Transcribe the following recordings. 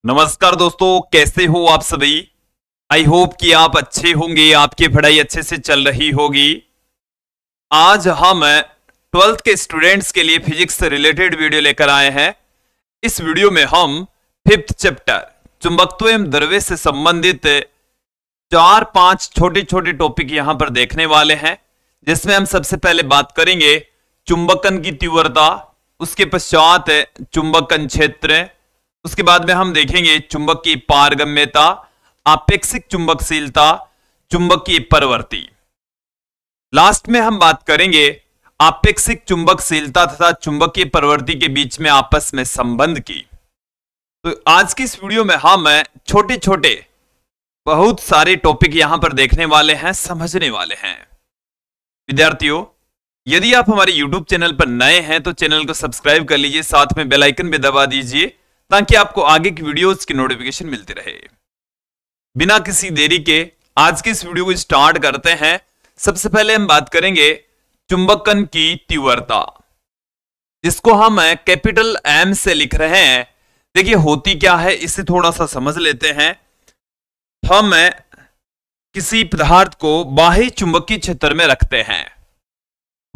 नमस्कार दोस्तों, कैसे हो आप सभी। आई होप कि आप अच्छे होंगे, आपकी पढ़ाई अच्छे से चल रही होगी। आज हम 12th के स्टूडेंट्स के लिए फिजिक्स से रिलेटेड वीडियो लेकर आए हैं। इस वीडियो में हम 5th चैप्टर चुंबकत्व एवं द्रव्य से संबंधित 4-5 छोटे छोटे टॉपिक यहां पर देखने वाले हैं, जिसमें हम सबसे पहले बात करेंगे चुंबकन की तीव्रता, उसके पश्चात चुंबकन क्षेत्र, उसके बाद में हम देखेंगे चुंबक की पारगम्यता, आपेक्षिक चुंबकशीलता, चुंबक की परवर्ती। लास्ट में हम बात करेंगे आपेक्षिक चुंबकशीलता तथा चुंबक की परवर्ती के बीच में आपस में संबंध की। तो आज की इस वीडियो में हम छोटे छोटे बहुत सारे टॉपिक यहां पर देखने वाले हैं, समझने वाले हैं। विद्यार्थियों, यदि आप हमारे YouTube चैनल पर नए हैं तो चैनल को सब्सक्राइब कर लीजिए, साथ में बेल आइकन भी दबा दीजिए ताकि आपको आगे की वीडियोस की नोटिफिकेशन मिलती रहे। बिना किसी देरी के आज के इस वीडियो को स्टार्ट करते हैं। सबसे पहले हम बात करेंगे चुंबकन की तीव्रता, जिसको हम कैपिटल M से लिख रहे हैं। देखिए होती क्या है, इसे थोड़ा सा समझ लेते हैं। हम किसी पदार्थ को बाह्य चुंबकीय क्षेत्र में रखते हैं।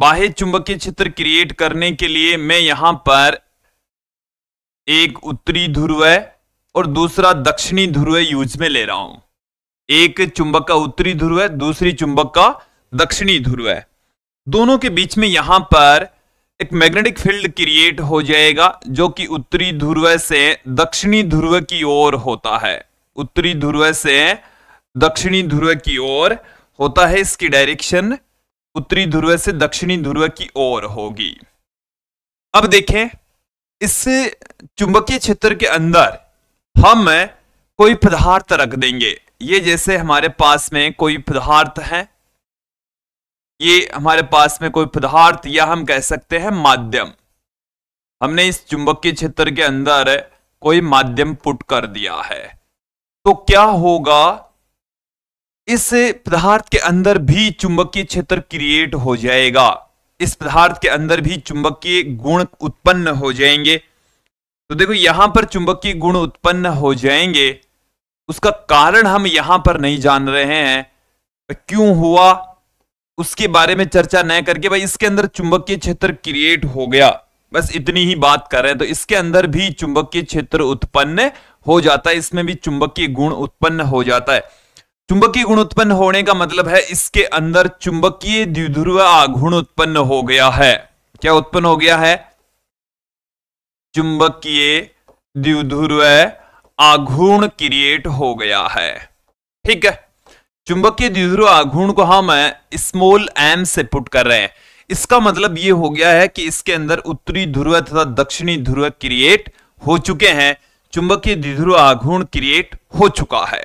बाह्य चुंबकीय क्षेत्र क्रिएट करने के लिए मैं यहां पर एक उत्तरी ध्रुव और दूसरा दक्षिणी ध्रुव यूज में ले रहा हूं। एक चुंबक का उत्तरी ध्रुव है, दूसरी चुंबक का दक्षिणी ध्रुव है। दोनों के बीच में यहां पर एक मैग्नेटिक फील्ड क्रिएट हो जाएगा, जो कि उत्तरी ध्रुव से दक्षिणी ध्रुव की ओर होता है। उत्तरी ध्रुव से दक्षिणी ध्रुव की ओर होता है। इसकी डायरेक्शन उत्तरी ध्रुव से दक्षिणी ध्रुव की ओर होगी। अब देखें, इस चुंबकीय क्षेत्र के अंदर हम कोई पदार्थ रख देंगे। ये जैसे हमारे पास में कोई पदार्थ है, ये हमारे पास में कोई पदार्थ, या हम कह सकते हैं माध्यम। हमने इस चुंबकीय क्षेत्र के अंदर कोई माध्यम पुट कर दिया है, तो क्या होगा, इस पदार्थ के अंदर भी चुंबकीय क्षेत्र क्रिएट हो जाएगा। इस पदार्थ के अंदर भी चुंबकीय गुण उत्पन्न हो जाएंगे। तो देखो यहां पर चुंबकीय गुण उत्पन्न हो जाएंगे, उसका कारण हम यहां पर नहीं जान रहे हैं, क्यों हुआ उसके बारे में चर्चा न करके भाई इसके अंदर चुंबकीय क्षेत्र क्रिएट हो गया, बस इतनी ही बात कर रहे हैं। तो इसके अंदर भी चुंबकीय क्षेत्र उत्पन्न हो जाता है, इसमें भी चुंबकीय गुण उत्पन्न हो जाता है। चुंबकीय गुण उत्पन्न होने का मतलब है इसके अंदर चुंबकीय द्विध्रुव आघूर्ण उत्पन्न हो गया है। क्या उत्पन्न हो गया है? चुंबकीय द्विध्रुव आघूर्ण क्रिएट हो गया है। ठीक है, चुंबकीय द्विध्रुव आघूर्ण को हम स्मॉल m से पुट कर रहे हैं। इसका मतलब यह हो गया है कि इसके अंदर उत्तरी ध्रुव तथा दक्षिणी ध्रुव क्रिएट हो चुके हैं, चुंबकीय द्विध्रुव आघूर्ण क्रिएट हो चुका है।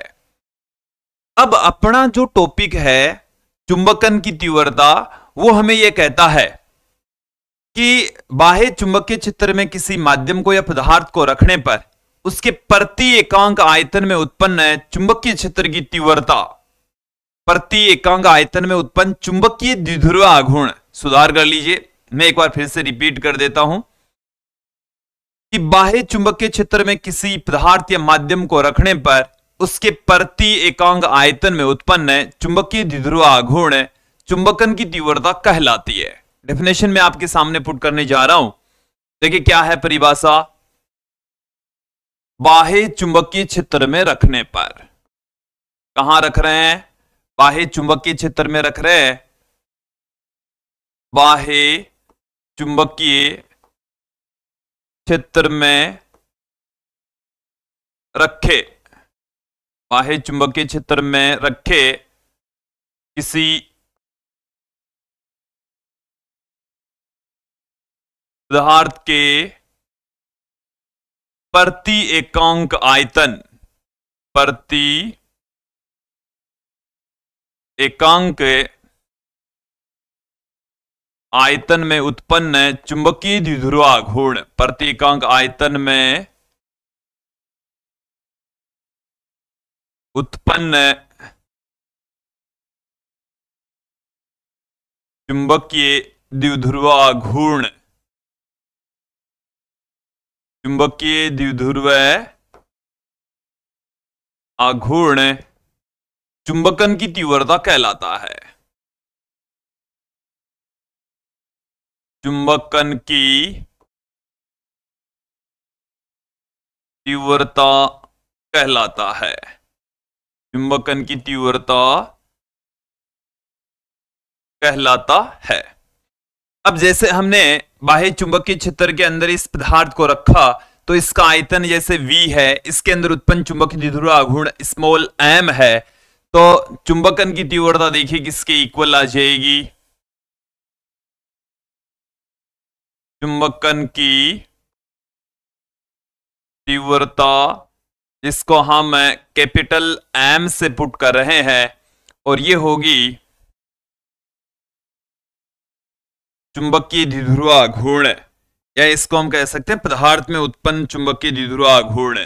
अब अपना जो टॉपिक है चुंबकन की तीव्रता, वो हमें यह कहता है कि बाह्य चुंबकीय क्षेत्र में किसी माध्यम को या पदार्थ को रखने पर उसके प्रति एकांक आयतन में उत्पन्न चुंबकीय क्षेत्र की तीव्रता, प्रति एकांक आयतन में उत्पन्न चुंबकीय द्विध्रुव आघूर्ण, सुधार कर लीजिए, मैं एक बार फिर से रिपीट कर देता हूं कि बाह्य चुंबकीय क्षेत्र में किसी पदार्थ या माध्यम को रखने पर उसके प्रति एकांक आयतन में उत्पन्न चुंबकीय द्विध्रुव आघूर्ण चुंबकन की तीव्रता कहलाती है। डेफिनेशन में आपके सामने पुट करने जा रहा हूं। देखिए क्या है परिभाषा, बाह्य चुंबकीय क्षेत्र में रखने पर, कहां रख रहे हैं? बाह्य चुंबकीय क्षेत्र में रख रहे हैं। बाह्य चुंबकीय क्षेत्र में रखे, बाह्य चुंबकीय क्षेत्र में रखे किसी पदार्थ के प्रति एकांक आयतन, प्रति एकांक आयतन में उत्पन्न चुंबकीय द्विध्रुव आघूर्ण, प्रति एकांक आयतन में उत्पन्न चुंबकीय द्विध्रुव आघूर्ण, चुंबकीय द्विध्रुव आघूर्ण चुंबकन की तीव्रता कहलाता है। चुंबकन की तीव्रता कहलाता है। चुंबकन की तीव्रता कहलाता है। अब जैसे हमने बाह्य चुंबकीय क्षेत्र के अंदर इस पदार्थ को रखा तो इसका आयतन जैसे v है, इसके अंदर उत्पन्न चुंबकीय द्विध्रुव आघूर्ण स्मॉल m है, तो चुंबकन की तीव्रता देखिए किसके इक्वल आ जाएगी। चुंबकन की तीव्रता जिसको हम कैपिटल M से पुट कर रहे हैं और ये होगी चुंबकीय द्विध्रुव आघूर्ण, या इसको हम कह सकते हैं पदार्थ में उत्पन्न चुंबकीय द्विध्रुव आघूर्ण।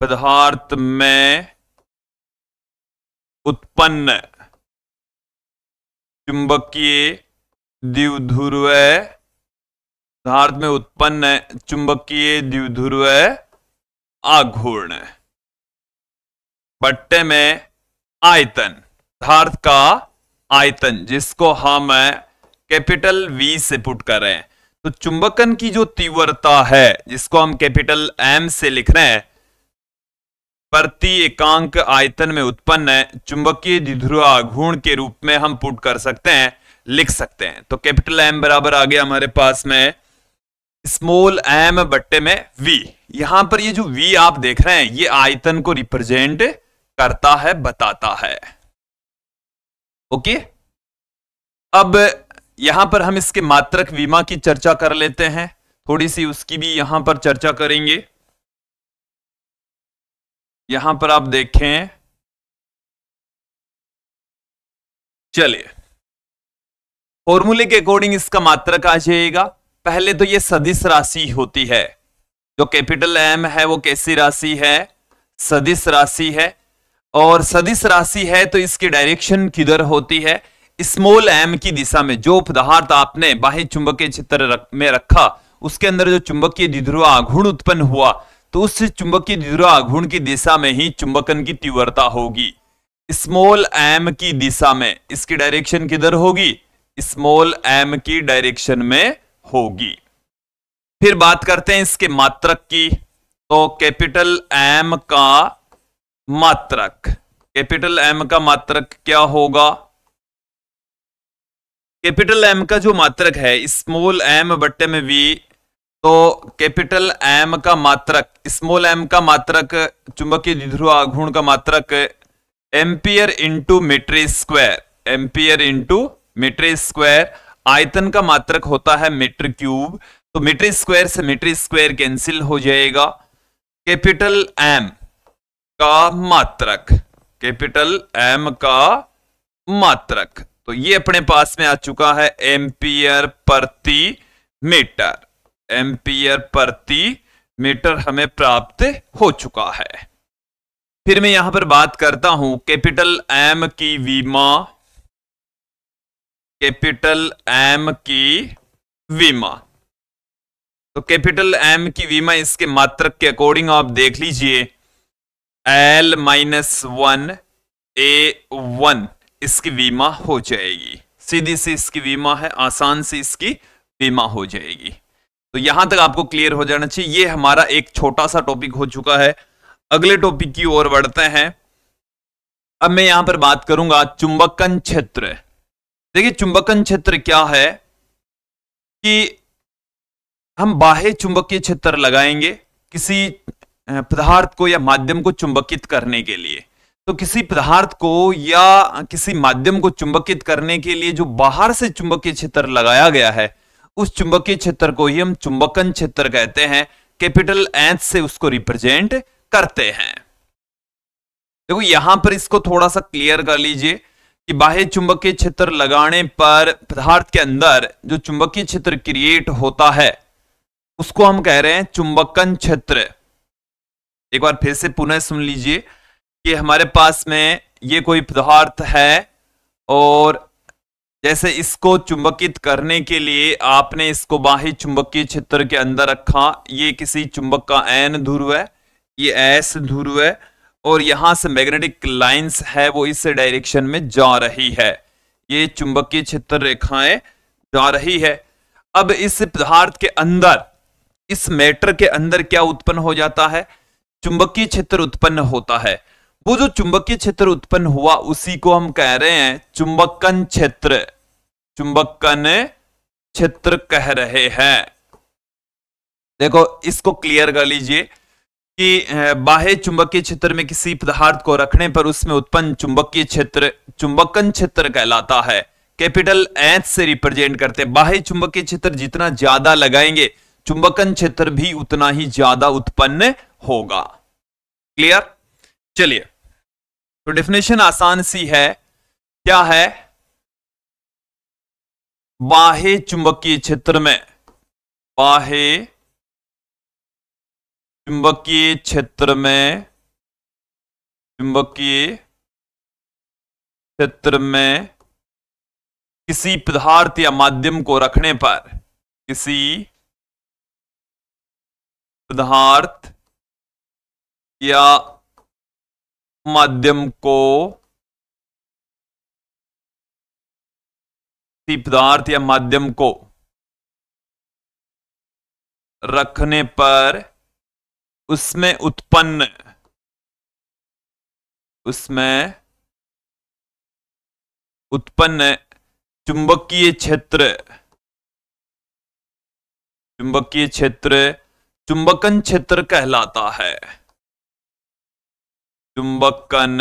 पदार्थ में उत्पन्न चुंबकीय द्विध्रुव, पदार्थ में उत्पन्न चुंबकीय द्विध्रुव आघूर्ण बट्टे में आयतन, पदार्थ का आयतन जिसको हम कैपिटल V से पुट कर रहे हैं। तो चुंबकन की जो तीव्रता है जिसको हम कैपिटल M से लिख रहे हैं, प्रति एकांक आयतन में उत्पन्न चुंबकीय द्विध्रुव आघूर्ण के रूप में हम पुट कर सकते हैं, लिख सकते हैं। तो कैपिटल M बराबर आ गया हमारे पास में स्मॉल m बट्टे में v। यहां पर ये जो v आप देख रहे हैं ये आयतन को रिप्रेजेंट करता है, बताता है। ओके, अब यहां पर हम इसके मात्रक विमा की चर्चा कर लेते हैं, थोड़ी सी उसकी भी यहां पर चर्चा करेंगे। यहां पर आप देखें, चलिए फॉर्मूले के अकॉर्डिंग इसका मात्रक आ जाएगा। पहले तो ये सदिश राशि होती है, जो कैपिटल M है वो कैसी राशि है, सदिश राशि है। और सदिश राशि है तो इसकी डायरेक्शन किधर होती है, स्मॉल m की दिशा में। जो पदार्थ आपने बाह्य चुंबकीय क्षेत्र में रखा उसके अंदर जो चुंबकीय द्विध्रुव आघूर्ण उत्पन्न हुआ तो उस चुंबकीय द्विध्रुव आघूर्ण की दिशा में ही चुंबकन की तीव्रता होगी, स्मॉल m की दिशा में। इसकी डायरेक्शन किधर होगी, स्मॉल m की डायरेक्शन में होगी। फिर बात करते हैं इसके मात्रक की, तो कैपिटल M का मात्रक, कैपिटल M का मात्रक क्या होगा। कैपिटल M का जो मात्रक है स्मॉल m बट्टे में v, तो कैपिटल M का मात्रक, स्मॉल m का मात्रक चुंबकीय द्विध्रुव आघूर्ण का मात्रक ampere into metre square, ampere into metre square. आयतन का मात्रक होता है मीटर क्यूब, तो मीटर स्क्वायर से मीटर स्क्वायर कैंसिल हो जाएगा। कैपिटल M का मात्रक, कैपिटल M का मात्रक, तो ये अपने पास में आ चुका है एम्पियर प्रति मीटर, एम्पियर प्रति मीटर हमें प्राप्त हो चुका है। फिर मैं यहां पर बात करता हूं कैपिटल M की विमा, कैपिटल M की विमा। तो कैपिटल M की विमा इसके मात्रक के अकॉर्डिंग आप देख लीजिए, L-1 A1 इसकी विमा हो जाएगी। सीधी सी इसकी विमा है, आसान से इसकी विमा हो जाएगी। तो यहां तक आपको क्लियर हो जाना चाहिए। ये हमारा एक छोटा सा टॉपिक हो चुका है। अगले टॉपिक की ओर बढ़ते हैं। अब मैं यहां पर बात करूंगा चुंबकन क्षेत्र। देखिए चुंबकन क्षेत्र क्या है कि हम बाह्य चुंबकीय क्षेत्र लगाएंगे किसी पदार्थ को या माध्यम को चुंबकित करने के लिए। तो किसी पदार्थ को या किसी माध्यम को चुंबकित करने के लिए जो बाहर से चुंबकीय क्षेत्र लगाया गया है उस चुंबकीय क्षेत्र को ही हम चुंबकन क्षेत्र कहते हैं। कैपिटल H से उसको रिप्रेजेंट करते हैं। देखो यहां पर इसको थोड़ा सा क्लियर कर लीजिए कि बाह्य चुंबकीय क्षेत्र लगाने पर पदार्थ के अंदर जो चुंबकीय क्षेत्र क्रिएट होता है उसको हम कह रहे हैं चुंबकन क्षेत्र। एक बार फिर से पुनः सुन लीजिए कि हमारे पास में ये कोई पदार्थ है और जैसे इसको चुंबकित करने के लिए आपने इसको बाह्य चुंबकीय क्षेत्र के अंदर रखा। ये किसी चुंबक का N ध्रुव है, ये ऐसे ध्रुव है और यहां से मैग्नेटिक लाइंस है वो इस डायरेक्शन में जा रही है, ये चुंबकीय क्षेत्र रेखाएं जा रही है। अब इस पदार्थ के अंदर, इस मैटर के अंदर क्या उत्पन्न हो जाता है? चुंबकीय क्षेत्र उत्पन्न होता है। वो जो चुंबकीय क्षेत्र उत्पन्न हुआ उसी को हम कह रहे हैं चुंबकन क्षेत्र, चुंबकन क्षेत्र कह रहे हैं। देखो इसको क्लियर कर लीजिए कि बाह्य चुंबकीय क्षेत्र में किसी पदार्थ को रखने पर उसमें उत्पन्न चुंबकीय क्षेत्र चुंबकन क्षेत्र कहलाता है। कैपिटल एच से रिप्रेजेंट करते हैं। बाह्य चुंबकीय क्षेत्र जितना ज्यादा लगाएंगे चुंबकन क्षेत्र भी उतना ही ज्यादा उत्पन्न होगा। क्लियर? चलिए, तो डेफिनेशन आसान सी है। क्या है? बाह्य चुंबकीय क्षेत्र में, बाह्य चुंबकीय क्षेत्र में, चुंबकीय क्षेत्र में किसी पदार्थ या माध्यम को रखने पर, किसी पदार्थ या माध्यम को, किसी पदार्थ या माध्यम को रखने पर उसमें उत्पन्न, उसमें उत्पन्न चुंबकीय क्षेत्र, चुंबकीय क्षेत्र चुंबकन क्षेत्र कहलाता है। चुंबकन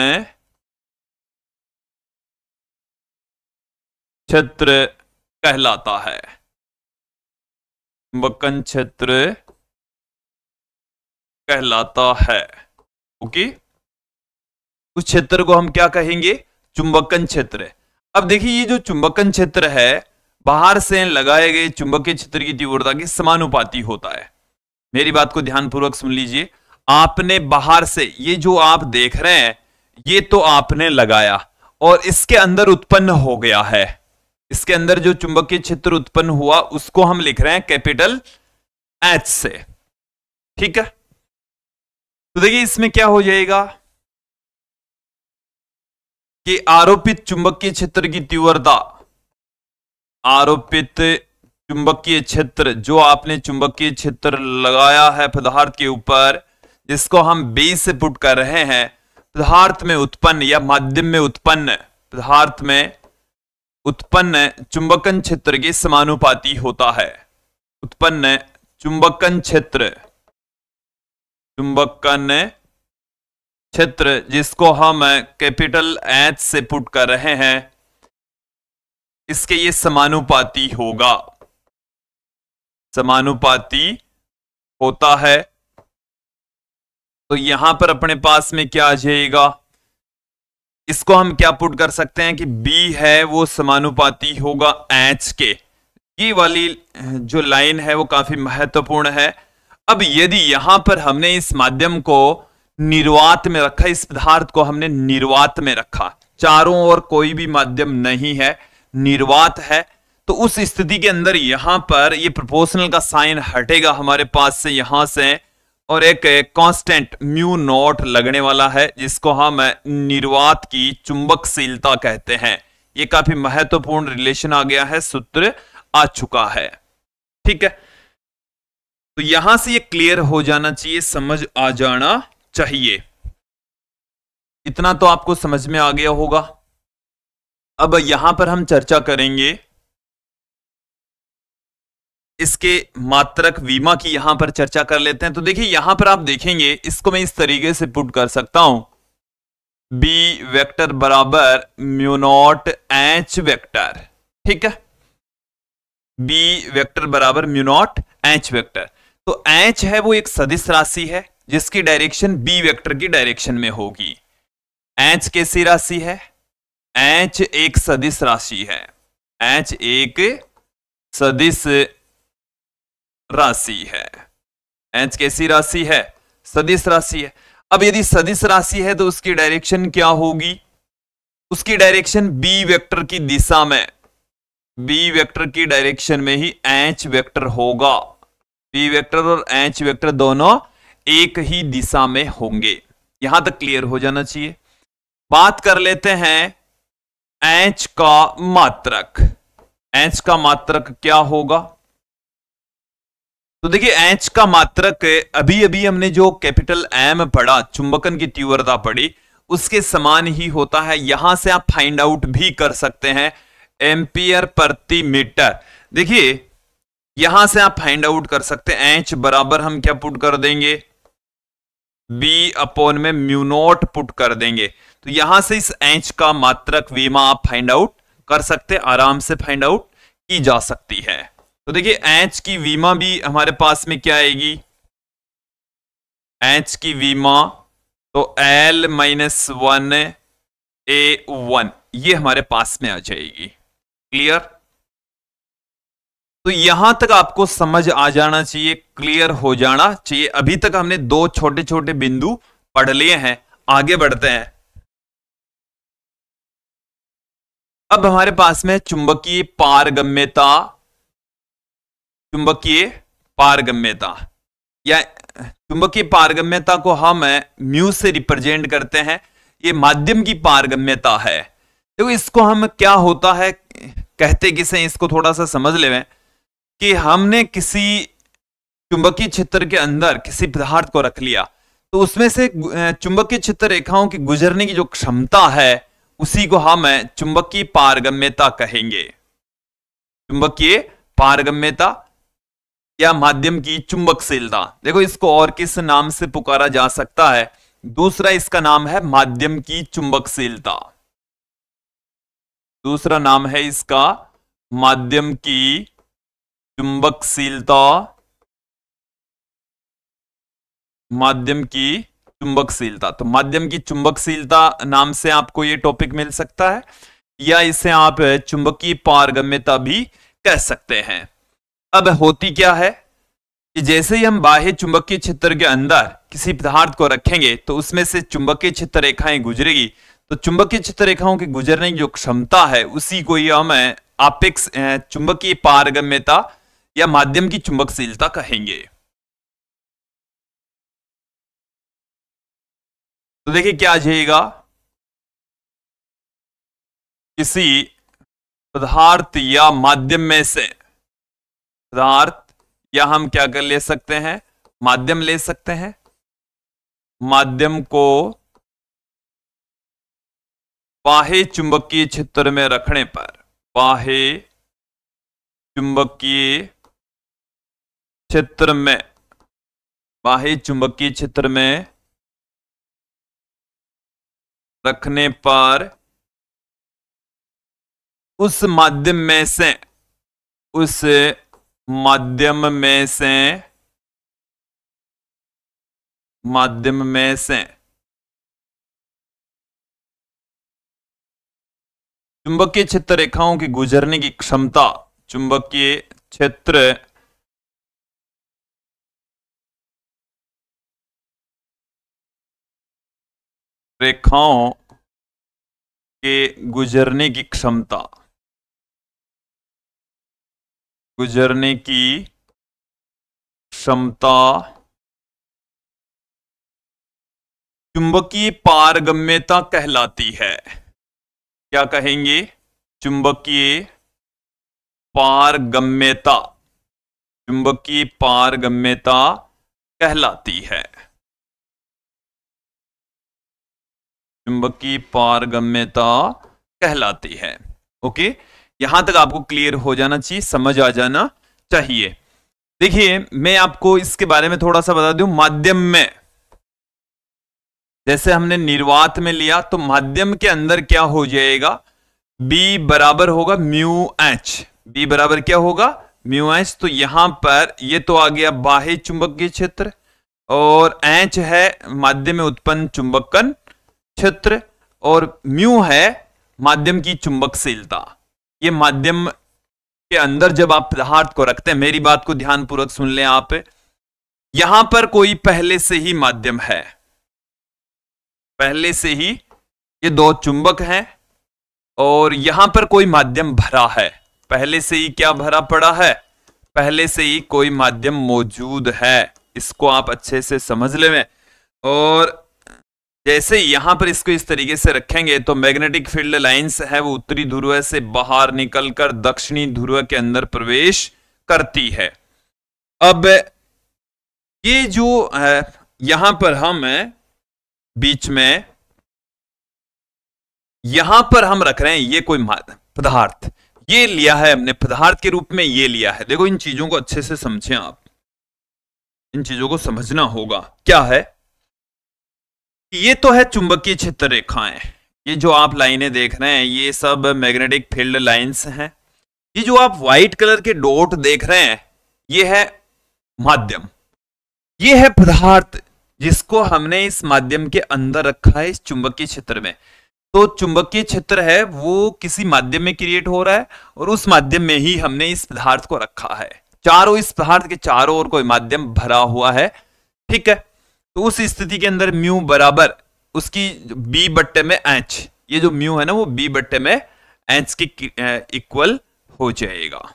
क्षेत्र कहलाता है। चुंबकन क्षेत्र कहलाता है। ओके, उस क्षेत्र को हम क्या कहेंगे? चुंबकन क्षेत्र। अब देखिए ये जो चुंबकन क्षेत्र है बाहर से लगाए गए चुंबकीय क्षेत्र की तीव्रता के समानुपाती होता है। मेरी बात को ध्यानपूर्वक सुन लीजिए। आपने बाहर से, ये जो आप देख रहे हैं ये तो आपने लगाया और इसके अंदर उत्पन्न हो गया है। इसके अंदर जो चुंबकीय क्षेत्र उत्पन्न हुआ उसको हम लिख रहे हैं कैपिटल एच से। ठीक है, तो देखिए इसमें क्या हो जाएगा कि आरोपित चुंबकीय क्षेत्र की तीव्रता, आरोपित चुंबकीय क्षेत्र, जो आपने चुंबकीय क्षेत्र लगाया है पदार्थ के ऊपर, जिसको हम बी से पुट कर रहे हैं, पदार्थ में उत्पन्न या माध्यम में उत्पन्न, पदार्थ में उत्पन्न चुंबकन क्षेत्र के समानुपाती होता है। उत्पन्न चुंबकन क्षेत्र, चुंबकन क्षेत्र जिसको हम कैपिटल एच से पुट कर रहे हैं, इसके ये समानुपाती होगा, समानुपाती होता है। तो यहां पर अपने पास में क्या आ जाएगा? इसको हम क्या पुट कर सकते हैं कि B है वो समानुपाती होगा H के। ये वाली जो लाइन है वो काफी महत्वपूर्ण है। अब यदि यहां पर हमने इस माध्यम को निर्वात में रखा, इस पदार्थ को हमने निर्वात में रखा, चारों ओर कोई भी माध्यम नहीं है, निर्वात है, तो उस स्थिति के अंदर यहां पर ये प्रोपोर्शनल का साइन हटेगा हमारे पास से, यहां से, और एक कांस्टेंट म्यू नॉट लगने वाला है जिसको हम निर्वात की चुंबकशीलता कहते हैं। ये काफी महत्वपूर्ण रिलेशन आ गया है, सूत्र आ चुका है। ठीक है, तो यहां से ये क्लियर हो जाना चाहिए, समझ आ जाना चाहिए। इतना तो आपको समझ में आ गया होगा। अब यहां पर हम चर्चा करेंगे इसके मात्रक विमा की, यहां पर चर्चा कर लेते हैं। तो देखिए यहां पर आप देखेंगे, इसको मैं इस तरीके से पुट कर सकता हूं, B वेक्टर बराबर म्यू नॉट H वेक्टर। ठीक है, B वेक्टर बराबर म्यू नॉट H वेक्टर। तो H है वो एक सदिश राशि है जिसकी डायरेक्शन B वेक्टर की डायरेक्शन में होगी। H कैसी राशि है? H एक सदिश राशि है, H एक सदिश राशि है। H कैसी राशि है? सदिश राशि है। अब यदि सदिश राशि है तो उसकी डायरेक्शन क्या होगी? उसकी डायरेक्शन B वेक्टर की दिशा में, B वेक्टर की डायरेक्शन में ही H वेक्टर होगा। B वेक्टर और H वेक्टर दोनों एक ही दिशा में होंगे। यहां तक क्लियर हो जाना चाहिए। बात कर लेते हैं एच का मात्रक। एच का मात्रक क्या होगा? तो देखिए एच का मात्रक अभी अभी हमने जो कैपिटल एम पढ़ा, चुंबकन की तीव्रता पढ़ी, उसके समान ही होता है। यहां से आप फाइंड आउट भी कर सकते हैं एम्पियर प्रति मीटर। देखिए यहां से आप फाइंड आउट कर सकते हैं एच बराबर हम क्या पुट कर देंगे, बी अपॉन में म्यू नॉट पुट कर देंगे। तो यहां से इस एच का मात्रक वीमा आप फाइंड आउट कर सकते हैं, आराम से फाइंड आउट की जा सकती है। तो देखिए एच की वीमा भी हमारे पास में क्या आएगी, एच की वीमा तो L माइनस 1 A1 ये हमारे पास में आ जाएगी। क्लियर? तो यहां तक आपको समझ आ जाना चाहिए, क्लियर हो जाना चाहिए। अभी तक हमने दो छोटे छोटे बिंदु पढ़ लिए हैं, आगे बढ़ते हैं। अब हमारे पास में चुंबकीय पारगम्यता, चुंबकीय पारगम्यता या चुंबकीय पारगम्यता को हम म्यू से रिप्रेजेंट करते हैं। ये माध्यम की पारगम्यता है। देखो इसको हम क्या होता है कहते किसे, इसको थोड़ा सा समझ लें कि हमने किसी चुंबकीय क्षेत्र के अंदर किसी पदार्थ को रख लिया, तो उसमें से चुंबकीय क्षेत्र रेखाओं की गुजरने की जो क्षमता है उसी को हम चुंबकीय पारगम्यता कहेंगे। चुंबकीय पारगम्यता या माध्यम की चुंबकशीलता। देखो इसको और किस नाम से पुकारा जा सकता है, दूसरा इसका नाम है माध्यम की चुंबकशीलता। दूसरा नाम है इसका माध्यम की चुंबकशीलता, माध्यम की चुंबकशीलता। तो माध्यम की चुंबकशीलता नाम से आपको यह टॉपिक मिल सकता है, या इसे आप चुंबकीय पारगम्यता भी कह सकते हैं। अब होती क्या है कि जैसे ही हम बाह्य चुंबकीय क्षेत्र के अंदर किसी पदार्थ को रखेंगे तो उसमें से चुंबकीय क्षेत्र रेखाएं गुजरेगी, तो चुंबकीय क्षेत्र रेखाओं के गुजरने की जो क्षमता है उसी को ही हम आपेक्ष चुंबकीय पारगम्यता या माध्यम की चुंबकशीलता कहेंगे। तो देखिए क्या आ जाएगा, किसी पदार्थ या माध्यम में से, पदार्थ या हम क्या कर ले सकते हैं, माध्यम ले सकते हैं। माध्यम को बाह्य चुंबकीय क्षेत्र में रखने पर, बाह्य चुंबकीय क्षेत्र में, बाह्य चुंबकीय क्षेत्र में रखने पर उस माध्यम में से, उस माध्यम में से, माध्यम में से चुंबकीय क्षेत्र रेखाओं की गुजरने की क्षमता, चुंबकीय क्षेत्र रेखाओं के गुजरने की क्षमता, गुजरने की क्षमता चुंबकीय पारगम्यता कहलाती है। क्या कहेंगे, चुंबकीय पारगम्यता, चुंबकीय पारगम्यता कहलाती है। चुंबकीय पारगम्यता कहलाती है। ओके, यहां तक आपको क्लियर हो जाना चाहिए, समझ आ जाना चाहिए। देखिए मैं आपको इसके बारे में थोड़ा सा बता दूं। माध्यम में जैसे हमने निर्वात में लिया, तो माध्यम के अंदर क्या हो जाएगा, B बराबर होगा म्यू एच। B बराबर क्या होगा, म्यू एच। तो यहां पर ये तो आ गया बाह्य चुंबकीय क्षेत्र, और एच है माध्यम में उत्पन्न चुंबकन क्षेत्र, और म्यू है माध्यम की चुंबकशीलता। ये माध्यम के अंदर जब आप पदार्थ को रखते हैं, मेरी बात को ध्यानपूर्वक सुन लें आप, यहां पर कोई पहले से ही माध्यम है, पहले से ही ये दो चुंबक हैं, और यहां पर कोई माध्यम भरा है, पहले से ही क्या भरा पड़ा है, पहले से ही कोई माध्यम मौजूद है। इसको आप अच्छे से समझ लें। और जैसे यहां पर इसको इस तरीके से रखेंगे तो मैग्नेटिक फील्ड लाइंस है वो उत्तरी ध्रुव से बाहर निकलकर दक्षिणी ध्रुव के अंदर प्रवेश करती है। अब ये जो है यहां पर हम बीच में यहां पर हम रख रहे हैं ये कोई पदार्थ, ये लिया है हमने पदार्थ के रूप में, ये लिया है। देखो इन चीजों को अच्छे से समझें आप, इन चीजों को समझना होगा। क्या है, ये तो है चुंबकीय क्षेत्र रेखाएं, ये जो आप लाइनें देख रहे हैं ये सब मैग्नेटिक फील्ड लाइंस हैं। ये जो आप व्हाइट कलर के डॉट देख रहे हैं ये है माध्यम, ये है पदार्थ जिसको हमने इस माध्यम के अंदर रखा है इस चुंबकीय क्षेत्र में। तो चुंबकीय क्षेत्र है वो किसी माध्यम में क्रिएट हो रहा है और उस माध्यम में ही हमने इस पदार्थ को रखा है। चारों इस पदार्थ के चारों ओर कोई माध्यम भरा हुआ है, ठीक है। तो उस स्थिति के अंदर म्यू बराबर उसकी बी बट्टे में एच, ये जो म्यू है ना वो बी बट्टे में एच के इक्वल हो जाएगा।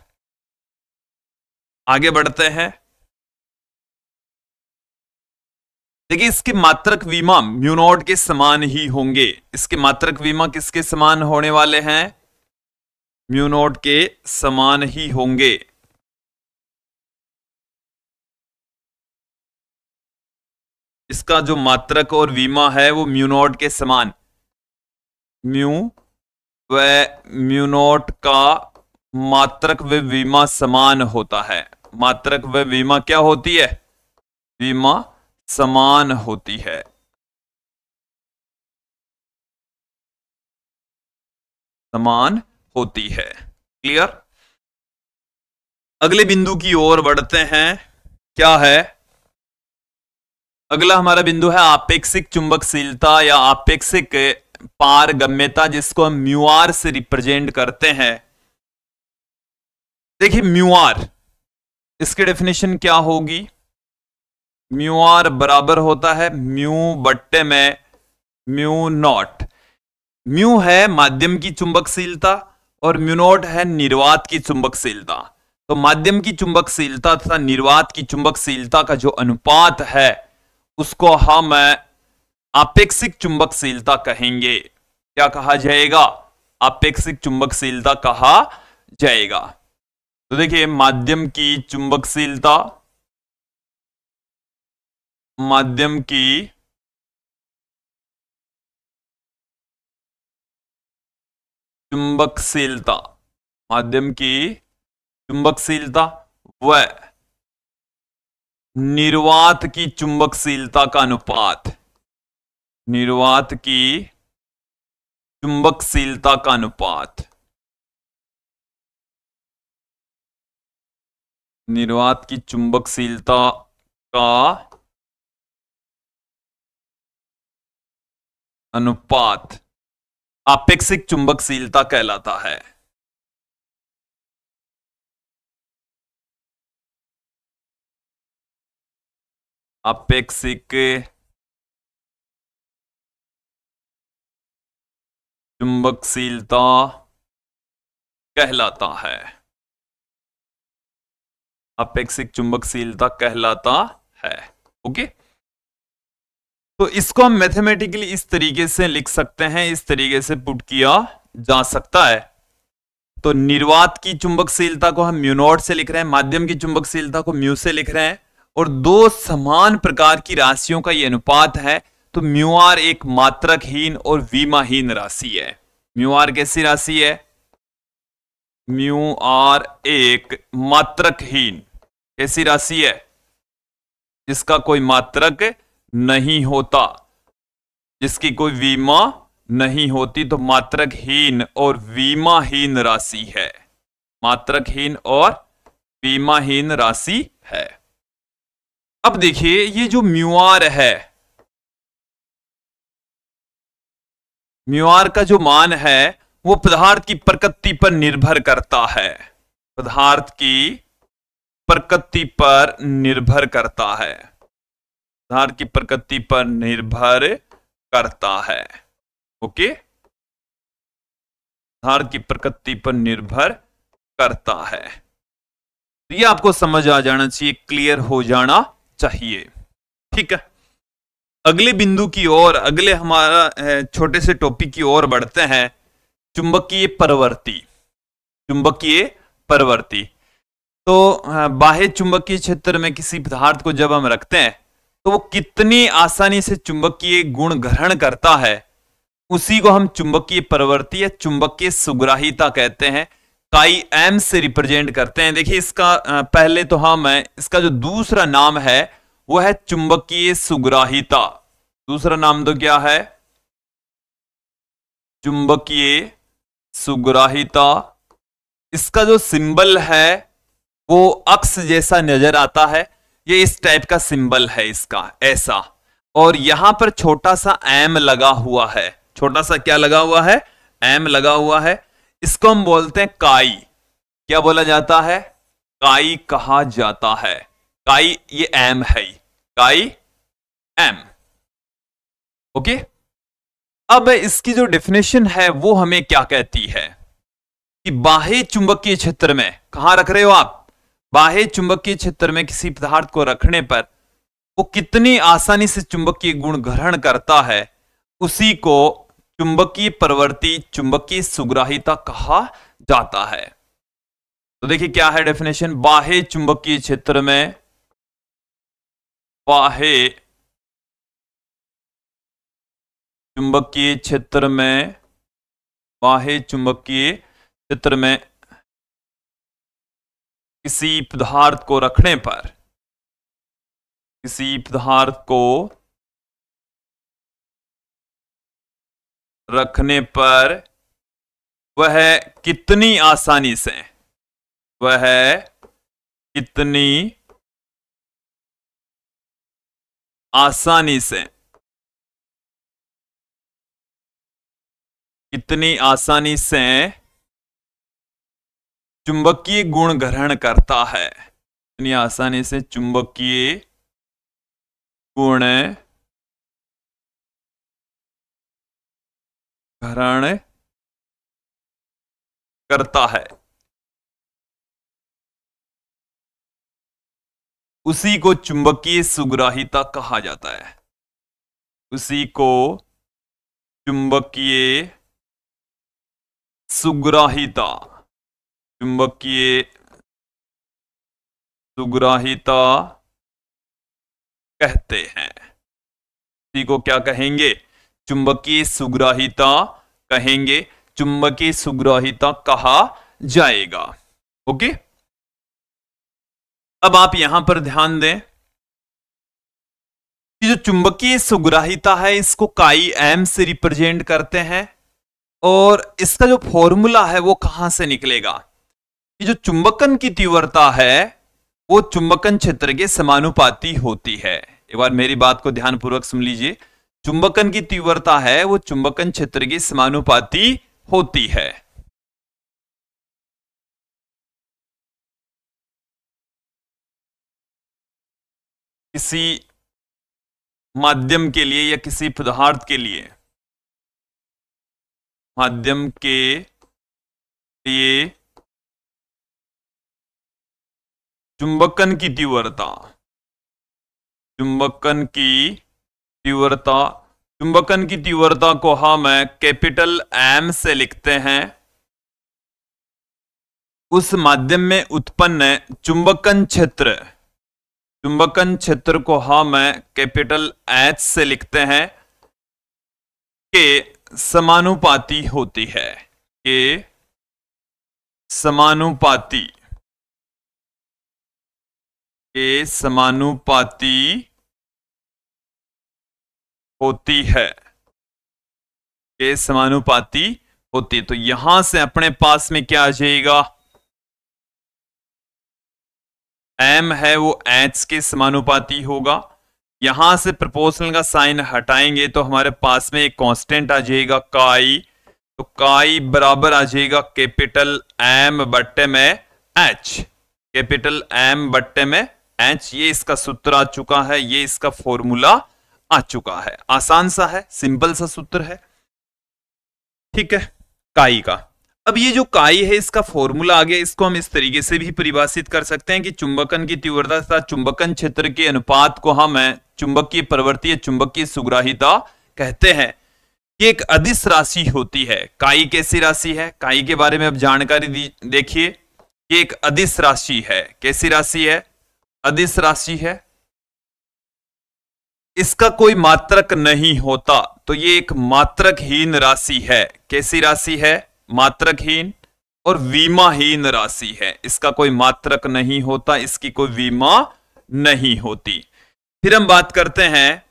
आगे बढ़ते हैं। देखिए इसके मात्रक विमा म्यू नॉट के समान ही होंगे। इसके मात्रक विमा किसके समान होने वाले हैं? म्यू नॉट के समान ही होंगे। इसका जो मात्रक और विमा है वो म्यू नॉट के समान, म्यू व म्यू नॉट का मात्रक व विमा समान होता है। मात्रक व विमा क्या होती है? विमा समान होती है। समान होती है। क्लियर? अगले बिंदु की ओर बढ़ते हैं। क्या है अगला हमारा बिंदु? है आपेक्षिक चुंबकशीलता या आपेक्षिक पारगम्यता, जिसको हम म्यू आर से रिप्रेजेंट करते हैं। देखिए म्यू आर, इसकी डेफिनेशन क्या होगी? म्यू आर बराबर होता है म्यू बट्टे में म्यू नॉट। म्यू है माध्यम की चुंबकशीलता और म्यू नॉट है निर्वात की चुंबकशीलता। तो माध्यम की चुंबकशीलता तथा निर्वात की चुंबकशीलता का जो अनुपात है उसको हम आपेक्षिक चुंबकशीलता कहेंगे। क्या कहा जाएगा? आपेक्षिक चुंबकशीलता कहा जाएगा। तो देखिए माध्यम की चुंबकशीलता, माध्यम की चुंबकशीलता, माध्यम की चुंबकशीलता व निर्वात की चुंबकशीलता का अनुपात, निर्वात की चुंबकशीलता का अनुपात, निर्वात की चुंबकशीलता का अनुपात आपेक्षिक चुंबकशीलता कहलाता है। आपेक्षिक चुंबकशीलता कहलाता है। आपेक्षिक चुंबकशीलता कहलाता है। ओके, तो इसको हम मैथमेटिकली इस तरीके से लिख सकते हैं, इस तरीके से पुट किया जा सकता है। तो निर्वात की चुंबकशीलता को हम म्यू नॉट से लिख रहे हैं, माध्यम की चुंबकशीलता को म्यू से लिख रहे हैं, और दो समान प्रकार की राशियों का यह अनुपात है। तो म्यू आर एक मात्रकहीन और विमाहीन राशि है। म्यू आर कैसी राशि है? म्यू आर एक मात्रकहीन कैसी राशि है? जिसका कोई मात्रक नहीं होता, जिसकी कोई विमा नहीं होती, तो मात्रकहीन और विमाहीन राशि है। मात्रकहीन और विमाहीन राशि है। अब देखिए ये जो म्यू आर है, म्यू आर का जो मान है वो पदार्थ की प्रकृति पर निर्भर करता है। पदार्थ की प्रकृति पर निर्भर करता है। पदार्थ की प्रकृति पर निर्भर करता है। ओके, पदार्थ की प्रकृति पर निर्भर करता है। तो ये आपको समझ आ जाना चाहिए, क्लियर हो जाना चाहिए। ठीक है, अगले बिंदु की ओर, अगले हमारा छोटे से टॉपिक की ओर बढ़ते हैं, चुंबकीय प्रवृत्ति। चुंबकीय प्रवृत्ति तो बाह्य चुंबकीय क्षेत्र में किसी पदार्थ को जब हम रखते हैं तो वो कितनी आसानी से चुंबकीय गुण ग्रहण करता है, उसी को हम चुंबकीय प्रवृत्ति या चुंबकीय सुग्राहिता कहते हैं। काई एम से रिप्रेजेंट करते हैं। देखिए इसका पहले तो हम इसका जो दूसरा नाम है वो है चुंबकीय सुग्राहिता। दूसरा नाम तो क्या है? चुंबकीय सुग्राहिता। इसका जो सिंबल है वो अक्स जैसा नजर आता है, ये इस टाइप का सिंबल है इसका, ऐसा। और यहां पर छोटा सा एम लगा हुआ है। छोटा सा क्या लगा हुआ है? एम लगा हुआ है। इसको हम बोलते हैं काई। क्या बोला जाता है? काई कहा जाता है। काई ये एम है, काई एम। ओके, अब इसकी जो डेफिनेशन है वो हमें क्या कहती है कि बाह्य चुंबकीय क्षेत्र में, कहां रख रहे हो आप? बाह्य चुंबकीय क्षेत्र में किसी पदार्थ को रखने पर वो कितनी आसानी से चुंबकीय गुण ग्रहण करता है, उसी को चुंबकीय प्रवृत्ति, चुंबकीय सुग्राहिता कहा जाता है। तो देखिए क्या है डेफिनेशन। बाह्य चुंबकीय क्षेत्र में, बाह्य चुंबकीय क्षेत्र में, बाह्य चुंबकीय क्षेत्र में किसी पदार्थ को रखने पर, किसी पदार्थ को रखने पर वह कितनी आसानी से, वह कितनी आसानी से, कितनी आसानी से चुंबकीय गुण ग्रहण करता है, कितनी आसानी से चुंबकीय गुण ग्रहण करता है, उसी को चुंबकीय सुग्राहिता कहा जाता है। उसी को चुंबकीय सुग्राहिता, चुंबकीय सुग्राहिता कहते हैं। इसी को क्या कहेंगे? चुंबकीय सुग्राहिता कहेंगे, चुंबकीय सुग्राहिता कहा जाएगा। ओके, अब आप यहां पर ध्यान दें कि जो चुंबकीय सुग्राहिता है इसको काई एम से रिप्रेजेंट करते हैं, और इसका जो फॉर्मूला है वो कहां से निकलेगा? कि जो चुंबकन की तीव्रता है वो चुंबकन क्षेत्र के समानुपाती होती है। एक बार मेरी बात को ध्यानपूर्वक सुन लीजिए। चुंबकन की तीव्रता है वो चुंबकन क्षेत्र की समानुपाती होती है। किसी माध्यम के लिए या किसी पदार्थ के लिए, माध्यम के लिए चुंबकन की तीव्रता, चुंबकन की तीव्रता, चुंबकन की तीव्रता को हम कैपिटल एम से लिखते हैं। उस माध्यम में उत्पन्न चुंबकन क्षेत्र, चुंबकन क्षेत्र को हम कैपिटल एच से लिखते हैं, के समानुपाती होती है, के समानुपाती, के समानुपाती होती है, के समानुपाती होती है। तो यहां से अपने पास में क्या आ जाएगा? एम है वो एच के समानुपाती होगा। यहां से प्रोपोर्शनल का साइन हटाएंगे तो हमारे पास में एक कांस्टेंट आ जाएगा काई। तो काई बराबर आ जाएगा कैपिटल एम बट्टे में एच, कैपिटल एम बट्टे में एच। ये इसका सूत्र आ चुका है, ये इसका फॉर्मूला आ चुका है। आसान सा है, सिंपल सा सूत्र है। ठीक है, काई का। अब ये जो काई है इसका फॉर्मूला आ गया, इसको हम इस तरीके से भी परिभाषित कर सकते हैं कि चुंबकन की तीव्रता तथा चुंबकन क्षेत्र के अनुपात को हम चुंबकीय प्रवृत्ति या चुंबकीय सुग्राहिता कहते हैं। ये एक अदिश राशि होती है। काई कैसी राशि है, काई के बारे में अब जानकारी देखिए। ये एक अदिश राशि है। कैसी राशि है? अदिश राशि है। इसका कोई मात्रक नहीं होता, तो ये एक मात्रकहीन राशि है। कैसी राशि है? मात्रकहीन और विमाहीन राशि है। इसका कोई मात्रक नहीं होता, इसकी कोई विमा नहीं होती। फिर हम बात करते हैं,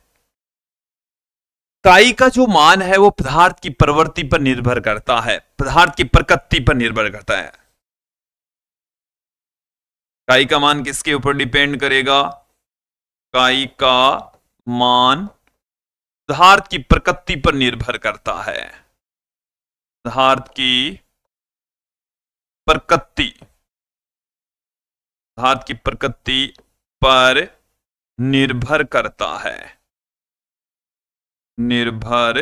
काई का जो मान है वो पदार्थ की प्रवृत्ति पर निर्भर करता है, पदार्थ की प्रकृति पर निर्भर करता है। काई का मान किसके ऊपर डिपेंड करेगा? काई का मान पदार्थ की प्रकृति पर निर्भर करता है। पदार्थ की प्रकृति, पदार्थ की प्रकृति पर निर्भर करता है, निर्भर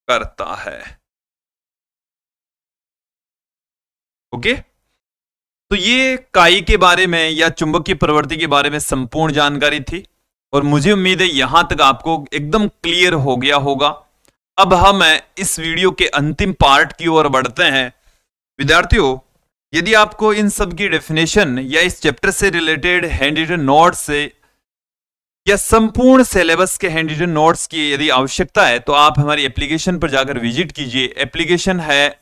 करता है। ओके, तो ये काई के बारे में या चुंबकीय प्रवृत्ति के बारे में संपूर्ण जानकारी थी और मुझे उम्मीद है यहां तक आपको एकदम क्लियर हो गया होगा। अब हम इस वीडियो के अंतिम पार्ट की ओर बढ़ते हैं। विद्यार्थियों, यदि आपको इन सब की डेफिनेशन या इस चैप्टर से रिलेटेड हैंड रिटन नोट्स से या संपूर्ण सिलेबस के हैंड रिटन नोट्स की यदि आवश्यकता है तो आप हमारी एप्लीकेशन पर जाकर विजिट कीजिए। एप्लीकेशन है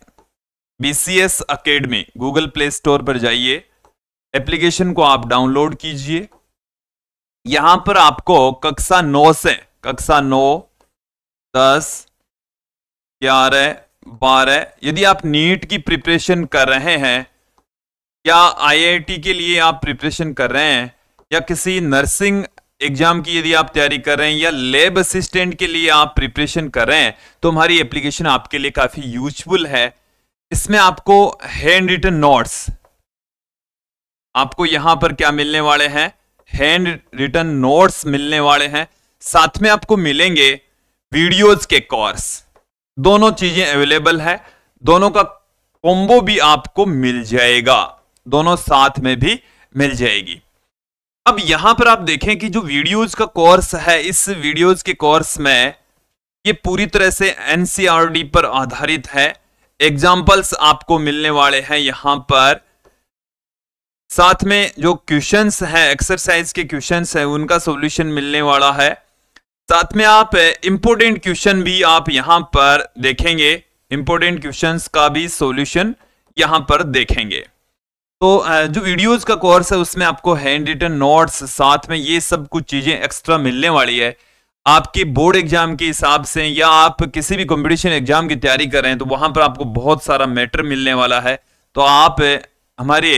BCS academy. Google play store पर जाइए, एप्लीकेशन को आप डाउनलोड कीजिए। यहां पर आपको कक्षा 9 से कक्षा 9, 10, 11, 12 यदि आप नीट की प्रिपरेशन कर रहे हैं या IIT के लिए आप प्रिपरेशन कर रहे हैं या किसी नर्सिंग एग्जाम की यदि आप तैयारी कर रहे हैं या लैब असिस्टेंट के लिए आप प्रिपरेशन कर रहे हैं तो हमारी एप्लीकेशन आपके लिए काफी यूजफुल है। इसमें आपको हैंड रिटन नोट्स, आपको यहां पर क्या मिलने वाले हैं? हैंड रिटन नोट्स मिलने वाले हैं। साथ में आपको मिलेंगे वीडियोज के कोर्स। दोनों चीजें अवेलेबल है, दोनों का कॉम्बो भी आपको मिल जाएगा, दोनों साथ में भी मिल जाएगी। अब यहां पर आप देखें कि जो वीडियोज का कोर्स है, इस वीडियोज के कोर्स में ये पूरी तरह से NCERT पर आधारित है। एग्जाम्पल्स आपको मिलने वाले हैं यहां पर, साथ में जो क्वेश्चंस हैं, एक्सरसाइज के क्वेश्चंस हैं, उनका सॉल्यूशन मिलने वाला है। साथ में आप इंपोर्टेंट क्वेश्चन भी आप यहां पर देखेंगे, इंपोर्टेंट क्वेश्चंस का भी सॉल्यूशन यहां पर देखेंगे। तो जो वीडियोस का कोर्स है उसमें आपको हैंड रिटन नोट्स, साथ में ये सब कुछ चीजें एक्स्ट्रा मिलने वाली है। आपके बोर्ड एग्जाम के हिसाब से या आप किसी भी कंपटीशन एग्जाम की तैयारी कर रहे हैं तो वहां पर आपको बहुत सारा मैटर मिलने वाला है। तो आप हमारे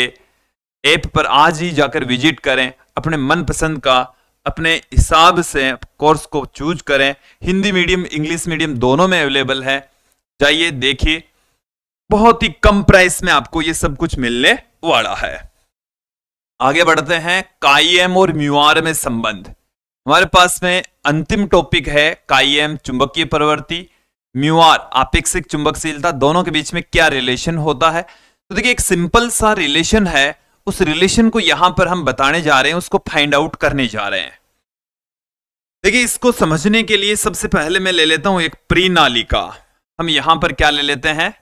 ऐप पर आज ही जाकर विजिट करें, अपने मनपसंद का अपने हिसाब से कोर्स को चूज करें। हिंदी मीडियम, इंग्लिश मीडियम दोनों में अवेलेबल है। जाइए देखिए, बहुत ही कम प्राइस में आपको ये सब कुछ मिलने वाला है। आगे बढ़ते हैं, काईएम और म्यूआर में संबंध। हमारे पास में अंतिम टॉपिक है काईएम चुंबकीय प्रवृत्ति, म्यूआर आपेक्षिक चुंबकशीलता, दोनों के बीच में क्या रिलेशन होता है। तो देखिए, एक सिंपल सा रिलेशन है, उस रिलेशन को यहां पर हम बताने जा रहे हैं, उसको फाइंड आउट करने जा रहे हैं। देखिए, इसको समझने के लिए सबसे पहले मैं ले लेता हूं एक प्रीनालिका। हम यहां पर क्या ले लेते हैं?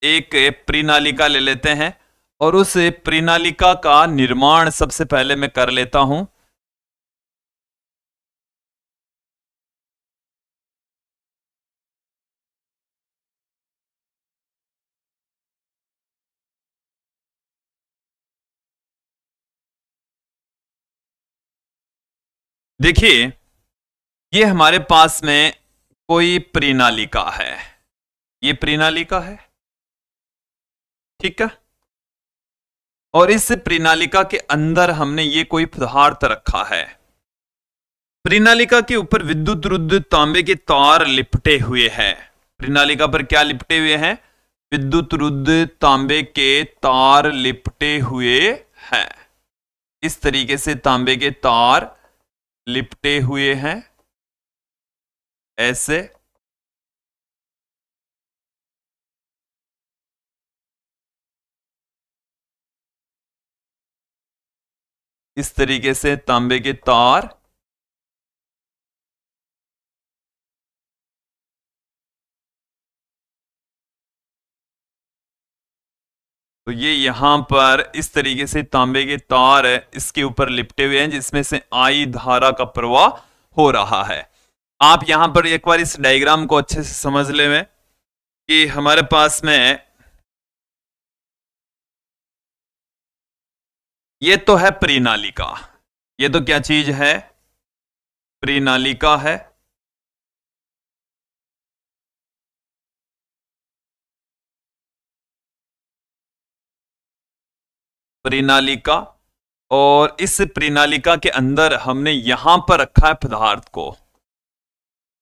एक प्रीनालिका ले लेते हैं और उस प्रीनालिका का निर्माण सबसे पहले मैं कर लेता हूं। देखिए, ये हमारे पास में कोई प्रीनालिका है, ये प्रीनालिका है, ठीक है। और इस प्रीनालिका के अंदर हमने ये कोई पदार्थ रखा है। प्रीनालिका के ऊपर विद्युत रुद्ध तांबे के तार लिपटे हुए हैं। प्रीनालिका पर क्या लिपटे हुए हैं? विद्युत रुद्ध तांबे के तार लिपटे हुए हैं। इस तरीके से तांबे के तार लिपटे हुए हैं, ऐसे। इस तरीके से तांबे के तार तो ये यहां पर इस तरीके से तांबे के तार है इसके ऊपर लिपटे हुए हैं जिसमें से आई धारा का प्रवाह हो रहा है। आप यहां पर एक बार इस डायग्राम को अच्छे से समझ ले में कि हमारे पास में ये तो है परिनालिका, ये तो क्या चीज है, परिनालिका है। परिनालिका, और इस परिनालिका के अंदर हमने यहां पर रखा है पदार्थ को,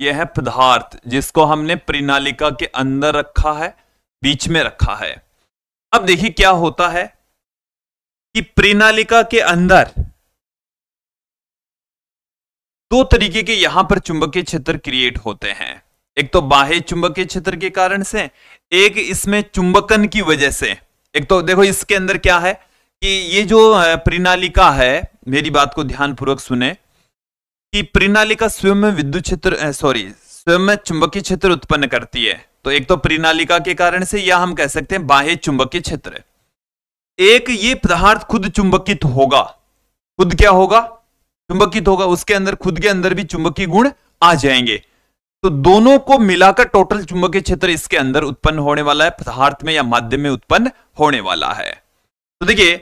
यह है पदार्थ जिसको हमने परिनालिका के अंदर रखा है, बीच में रखा है। अब देखिए क्या होता है कि परिनालिका के अंदर दो तरीके के यहां पर चुंबकीय क्षेत्र क्रिएट होते हैं। एक तो बाह्य चुंबकीय क्षेत्र के कारण से, एक इसमें चुंबकन की वजह से। एक तो देखो इसके अंदर क्या है कि ये जो परिनालिका है, मेरी बात को ध्यानपूर्वक सुने, कि परिनालिका स्वयं में विद्युत क्षेत्र स्वयं में चुंबकीय क्षेत्र उत्पन्न करती है। तो एक तो परिनालिका के कारण से, या हम कह सकते हैं बाह्य चुंबकीय क्षेत्र। एक ये पदार्थ खुद चुंबकित होगा, खुद क्या होगा, चुंबकित होगा, उसके अंदर खुद के अंदर भी चुंबकीय गुण आ जाएंगे। तो दोनों को मिलाकर टोटल चुंबकीय क्षेत्र इसके अंदर उत्पन्न होने वाला है, पदार्थ में या माध्यम में उत्पन्न होने वाला है। तो देखिए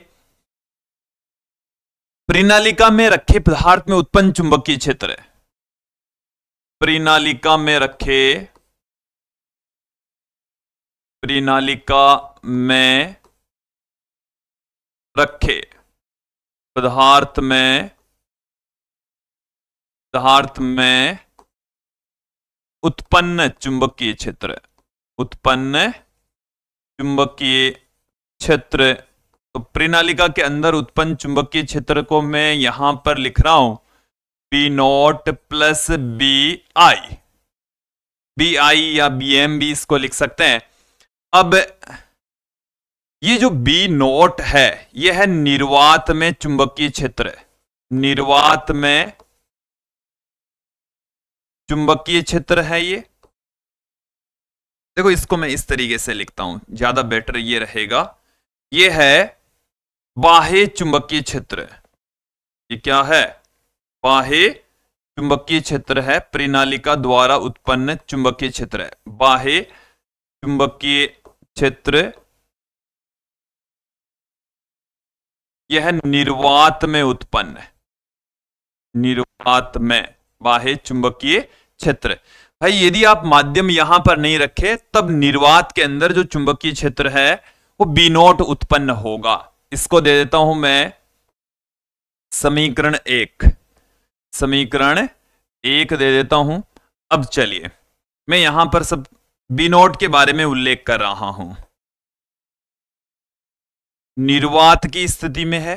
परिनालिका में रखे पदार्थ में उत्पन्न चुंबकीय क्षेत्र, परिनालिका में रखे, परिनालिका में रखे पदार्थ में उत्पन्न चुंबकीय क्षेत्र, उत्पन्न चुंबकीय क्षेत्र। तो परिनालिका के अंदर उत्पन्न चुंबकीय क्षेत्र को मैं यहां पर लिख रहा हूं B not plus B I, B I या बी एम भी इसको लिख सकते हैं। अब ये जो बी नॉट है यह है निर्वात में चुंबकीय क्षेत्र, निर्वात में चुंबकीय क्षेत्र है ये। देखो इसको मैं इस तरीके से लिखता हूं, ज्यादा बेटर ये रहेगा। ये है बाह्य चुंबकीय क्षेत्र, ये क्या है, बाह्य चुंबकीय क्षेत्र है, परिनालिका द्वारा उत्पन्न चुंबकीय क्षेत्र है। बाह्य चुंबकीय क्षेत्र यह निर्वात में उत्पन्न, निर्वात में बाह्य चुंबकीय क्षेत्र। भाई यदि आप माध्यम यहां पर नहीं रखे तब निर्वात के अंदर जो चुंबकीय क्षेत्र है वो बी नॉट उत्पन्न होगा। इसको दे देता हूं मैं समीकरण 1, समीकरण 1 दे देता हूं। अब चलिए मैं यहां पर सब बी नॉट के बारे में उल्लेख कर रहा हूं। निर्वात की स्थिति में है,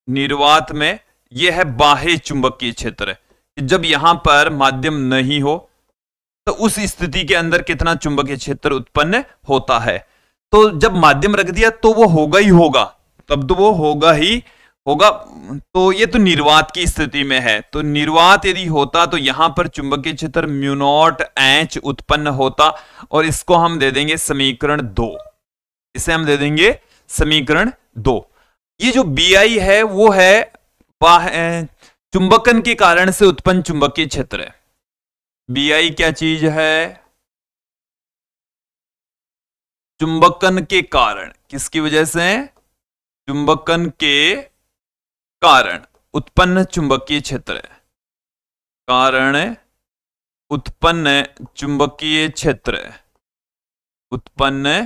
निर्वात में यह है बाह्य चुंबकीय क्षेत्र। जब यहां पर माध्यम नहीं हो तो उस स्थिति के अंदर कितना चुंबकीय क्षेत्र उत्पन्न होता है। तो जब माध्यम रख दिया तो वो होगा ही होगा, तब तो वो होगा ही होगा। तो ये तो निर्वात की स्थिति में है। तो निर्वात यदि होता तो यहां पर चुंबकीय क्षेत्र म्यू नॉट एच उत्पन्न होता, और इसको हम दे देंगे समीकरण 2, इसे हम दे देंगे समीकरण 2। ये जो बी आई है वो है चुंबकन के कारण से उत्पन्न चुंबकीय क्षेत्र है। बी आई क्या चीज है, चुंबकन के कारण, किसकी वजह से, चुंबकन के कारण उत्पन्न चुंबकीय क्षेत्र, कारण उत्पन्न चुंबकीय क्षेत्र, उत्पन्न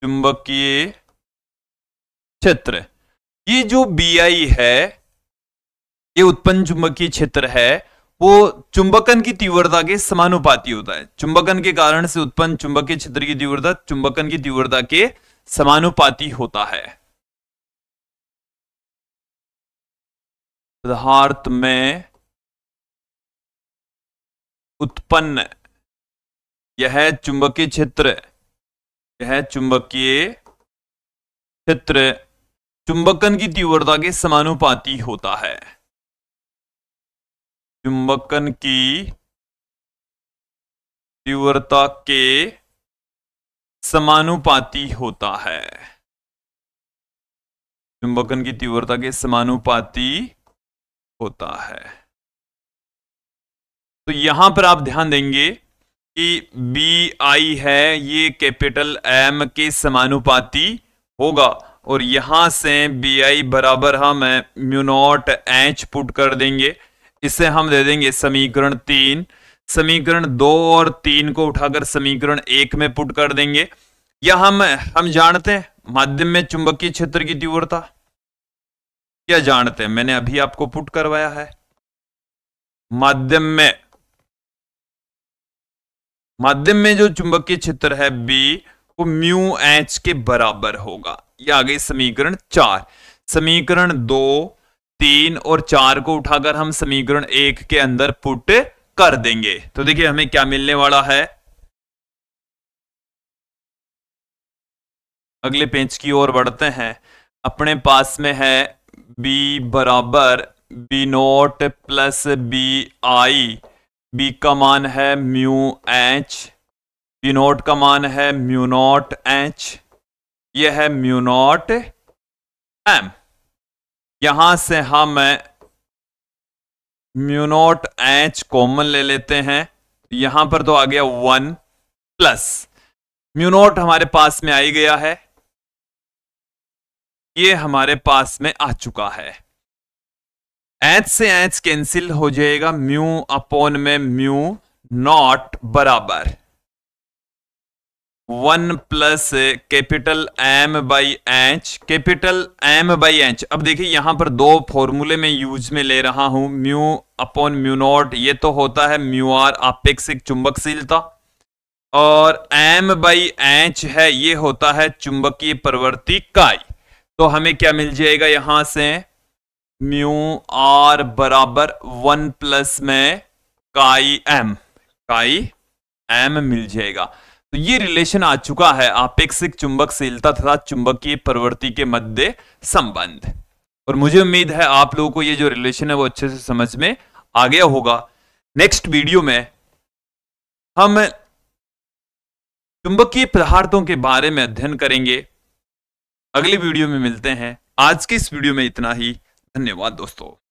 चुंबकीय क्षेत्र। ये जो बी आई है, ये उत्पन्न चुंबकीय क्षेत्र है, वो चुंबकन की तीव्रता के समानुपाती होता है। चुंबकन के कारण से उत्पन्न चुंबकीय क्षेत्र की तीव्रता चुंबकन की तीव्रता के समानुपाती होता है। पदार्थ में उत्पन्न यह चुंबकीय क्षेत्र, यह चुंबकीय क्षेत्र चुंबकन की तीव्रता के समानुपाती होता है। चुंबकन की तीव्रता के समानुपाती होता है। चुंबकन की तीव्रता के समानुपाती होता है। तो यहां पर आप ध्यान देंगे कि बी आई है, ये कैपिटल एम के समानुपाती होगा, और यहां से बी आई बराबर हम म्यू नॉट एच पुट कर देंगे। इसे हम दे देंगे समीकरण 3। समीकरण 2 और 3 को उठाकर समीकरण 1 में पुट कर देंगे। या हम जानते हैं माध्यम में चुंबकीय क्षेत्र की तीव्रता, क्या जानते हैं? मैंने अभी आपको पुट करवाया है। माध्यम में जो चुंबकीय क्षेत्र है बी, वो म्यू एच के बराबर होगा। ये आ गई समीकरण 4। समीकरण 2, 3 और 4 को उठाकर हम समीकरण 1 के अंदर पुट कर देंगे। तो देखिए हमें क्या मिलने वाला है। अगले पेज की ओर बढ़ते हैं। अपने पास में है बी बराबर B not plus B I. B का मान है म्यू एच, बी नोट का मान है म्यू नॉट एच, यह है म्यू नॉट एम। यहां से हम म्यू नॉट एच कॉमन ले लेते हैं। यहां पर तो आ गया 1 प्लस म्यू नॉट हमारे पास में आ ही गया है, ये हमारे पास में आ चुका है। एच से एच कैंसिल हो जाएगा, म्यू अपॉन में म्यू नॉट बराबर 1 plus capital M by H. Capital M by H, अब देखिए यहां पर दो फॉर्मूले में यूज में ले रहा हूं। म्यू अपॉन म्यू नॉट, ये तो होता है म्यू आर आपेक्षिक चुंबकशीलता, और एम बाई एच है, ये होता है चुंबकीय प्रवृत्ति काई। तो हमें क्या मिल जाएगा यहां से, म्यू आर बराबर 1 प्लस में काई एम मिल जाएगा। तो ये रिलेशन आ चुका है आपेक्षिक चुंबकशीलता तथा चुंबकीय प्रवृत्ति के मध्य संबंध। और मुझे उम्मीद है आप लोगों को ये जो रिलेशन है वो अच्छे से समझ में आ गया होगा। नेक्स्ट वीडियो में हम चुंबकीय पदार्थों के बारे में अध्ययन करेंगे। अगली वीडियो में मिलते हैं। आज की इस वीडियो में इतना ही। धन्यवाद दोस्तों।